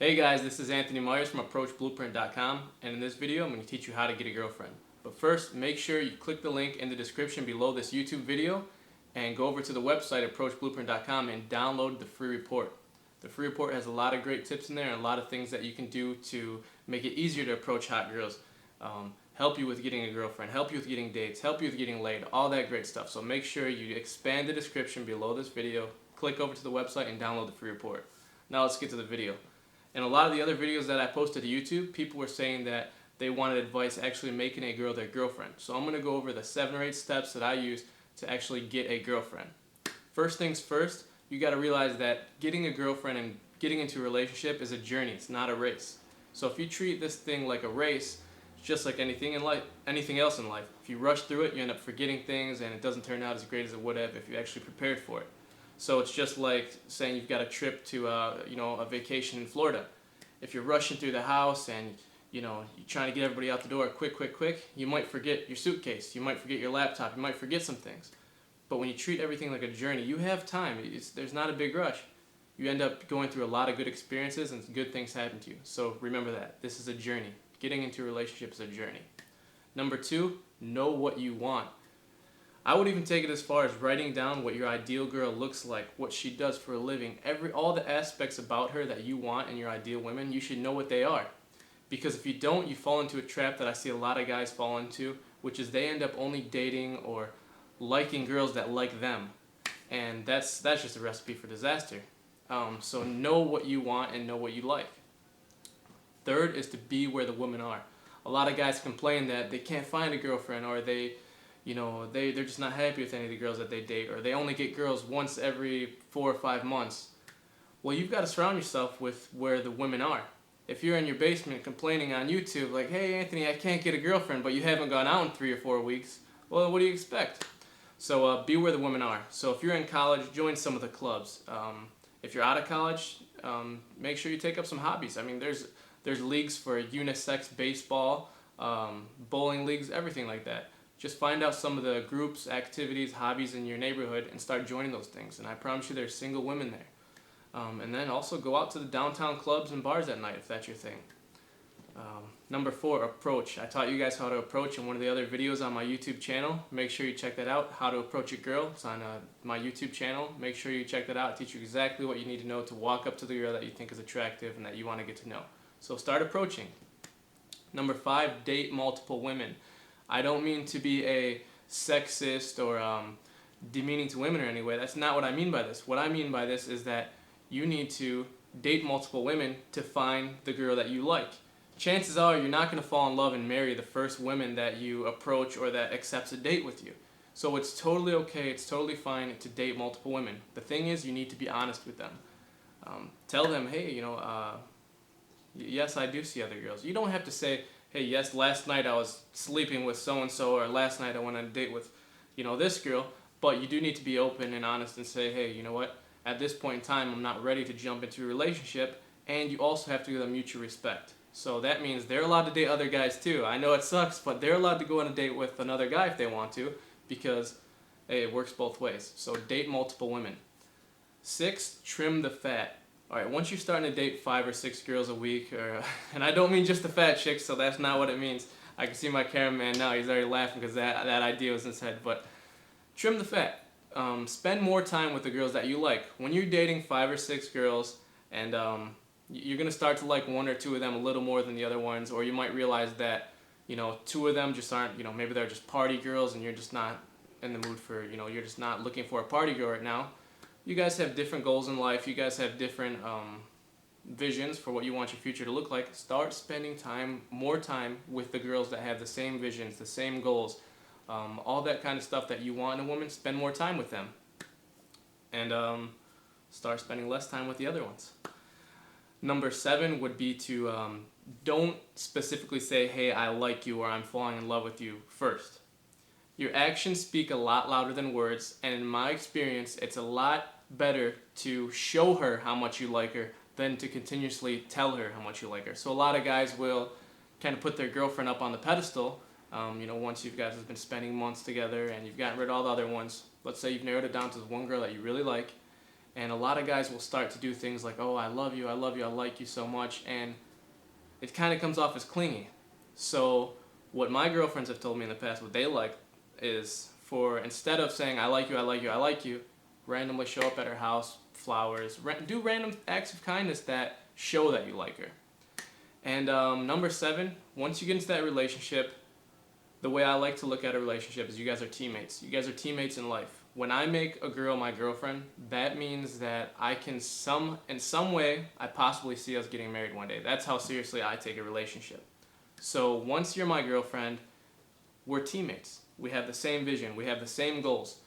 Hey guys, this is Anthony Myers from ApproachBlueprint.com, and in this video I'm going to teach you how to get a girlfriend. But first, make sure you click the link in the description below this YouTube video and go over to the website ApproachBlueprint.com and download the free report. The free report has a lot of great tips in there and a lot of things that you can do to make it easier to approach hot girls, help you with getting a girlfriend, help you with getting dates, help you with getting laid, all that great stuff. So make sure you expand the description below this video, click over to the website and download the free report. Now let's get to the video. In a lot of the other videos that I posted to YouTube, people were saying that they wanted advice actually making a girl their girlfriend. So I'm going to go over the 7 or 8 steps that I use to actually get a girlfriend. First things first, you got to realize that getting a girlfriend and getting into a relationship is a journey. It's not a race. So if you treat this thing like a race, just like anything in life, anything else in life, if you rush through it, you end up forgetting things and it doesn't turn out as great as it would have if you actually prepared for it. So it's just like saying you've got a trip to a vacation in Florida. If you're rushing through the house and you're trying to get everybody out the door quick, you might forget your suitcase, you might forget your laptop, you might forget some things. But when you treat everything like a journey, you have time. There's not a big rush. You end up going through a lot of good experiences and good things happen to you. So remember that. This is a journey. Getting into a relationship is a journey. Number 2, know what you want. I would even take it as far as writing down what your ideal girl looks like, what she does for a living, all the aspects about her that you want in your ideal women, you should know what they are. Because if you don't, you fall into a trap that I see a lot of guys fall into, which is they end up only dating or liking girls that like them. And that's just a recipe for disaster. So know what you want and know what you like. Third is to be where the women are. A lot of guys complain that they can't find a girlfriend, or they're just not happy with any of the girls that they date, or they only get girls once every 4 or 5 months. Well, you've got to surround yourself with where the women are. If you're in your basement complaining on YouTube like, hey Anthony, I can't get a girlfriend, but you haven't gone out in 3 or 4 weeks, well, what do you expect? So be where the women are. So if you're in college, join some of the clubs. If you're out of college, make sure you take up some hobbies. I mean, there's leagues for unisex baseball, bowling leagues, everything like that. Just find out some of the groups, activities, hobbies in your neighborhood and start joining those things. And I promise you there's single women there. And then also go out to the downtown clubs and bars at night if that's your thing. Number 4, approach. I taught you guys how to approach in one of the other videos on my YouTube channel. Make sure you check that out, How to Approach a Girl. It's on my YouTube channel. Make sure you check that out. I teach you exactly what you need to know to walk up to the girl that you think is attractive and that you want to get to know. So start approaching. Number 5, date multiple women. I don't mean to be a sexist or demeaning to women or any way. That's not what I mean by this. What I mean by this is that you need to date multiple women to find the girl that you like. Chances are you're not going to fall in love and marry the first woman that you approach or that accepts a date with you. So it's totally okay, it's totally fine to date multiple women. The thing is, you need to be honest with them. Tell them, hey, yes, I do see other girls. You don't have to say, hey, yes, last night I was sleeping with so-and-so, or last night I went on a date with, this girl. But you do need to be open and honest and say, hey, you know what? At this point in time, I'm not ready to jump into a relationship. And you also have to give them mutual respect. So that means they're allowed to date other guys too. I know it sucks, but they're allowed to go on a date with another guy if they want to, because, hey, it works both ways. So date multiple women. 6, trim the fat. Alright, once you're starting to date 5 or 6 girls a week, and I don't mean just the fat chicks, so that's not what it means. I can see my cameraman now, he's already laughing because that idea was in his head, but trim the fat. Spend more time with the girls that you like. When you're dating 5 or 6 girls, and you're going to start to like 1 or 2 of them a little more than the other ones, or you might realize that, 2 of them just aren't, maybe they're just party girls and you're just not in the mood for, you're just not looking for a party girl right now. You guys have different goals in life. You guys have different visions for what you want your future to look like. Start spending more time with the girls that have the same visions, the same goals, all that kind of stuff that you want in a woman. Spend more time with them, and start spending less time with the other ones. Number 7 would be to don't specifically say, hey, I like you or I'm falling in love with you first. Your actions speak a lot louder than words, and in my experience, it's a lot better to show her how much you like her than to continuously tell her how much you like her. So a lot of guys will kind of put their girlfriend up on the pedestal. Once you guys have been spending months together and you've gotten rid of all the other ones, let's say you've narrowed it down to the one girl that you really like, And a lot of guys will start to do things like, oh, I love you, I love you, I like you so much, and it kind of comes off as clingy. So what my girlfriends have told me in the past, what they like is for, instead of saying I like you, I like you, I like you, randomly show up at her house, flowers, do random acts of kindness that show that you like her. And number 7, once you get into that relationship, the way I like to look at a relationship is you guys are teammates. You guys are teammates in life. When I make a girl my girlfriend, that means that I can in some way, I possibly see us getting married one day. That's how seriously I take a relationship. So once you're my girlfriend, we're teammates. We have the same vision. We have the same goals.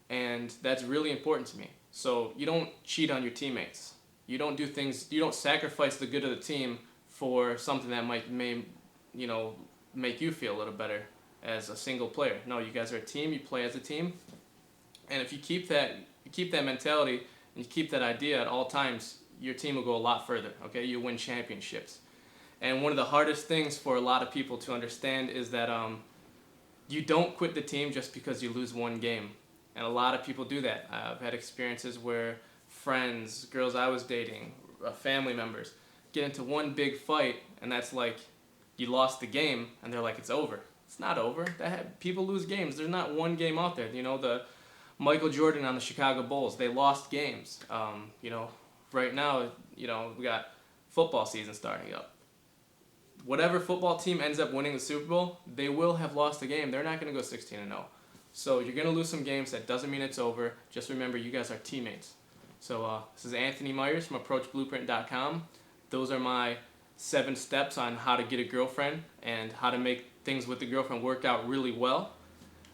And that's really important to me. So you don't cheat on your teammates. You don't do things, you don't sacrifice the good of the team for something that may make you feel a little better as a single player. No, you guys are a team, you play as a team. And if you keep that mentality and you keep that idea at all times, your team will go a lot further, okay? You'll win championships. And one of the hardest things for a lot of people to understand is that you don't quit the team just because you lose one game. And a lot of people do that. I've had experiences where friends, girls I was dating, family members, get into one big fight, and that's like, you lost the game, and they're like, it's over. It's not over. People lose games. There's not one game out there. The Michael Jordan on the Chicago Bulls, they lost games. Right now, we got football season starting up. Whatever football team ends up winning the Super Bowl, they will have lost a game. They're not going to go 16-0. So you're going to lose some games. That doesn't mean it's over. Just remember, you guys are teammates. So this is Anthony Myers from ApproachBlueprint.com. Those are my 7 steps on how to get a girlfriend and how to make things with the girlfriend work out really well.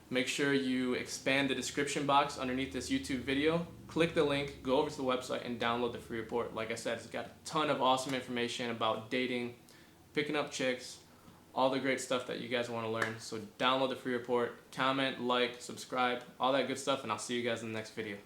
Make sure you expand the description box underneath this YouTube video. Click the link, go over to the website, and download the free report. Like I said, it's got a ton of awesome information about dating, picking up chicks, all the great stuff that you guys want to learn. So download the free report, comment, like, subscribe, all that good stuff, and I'll see you guys in the next video.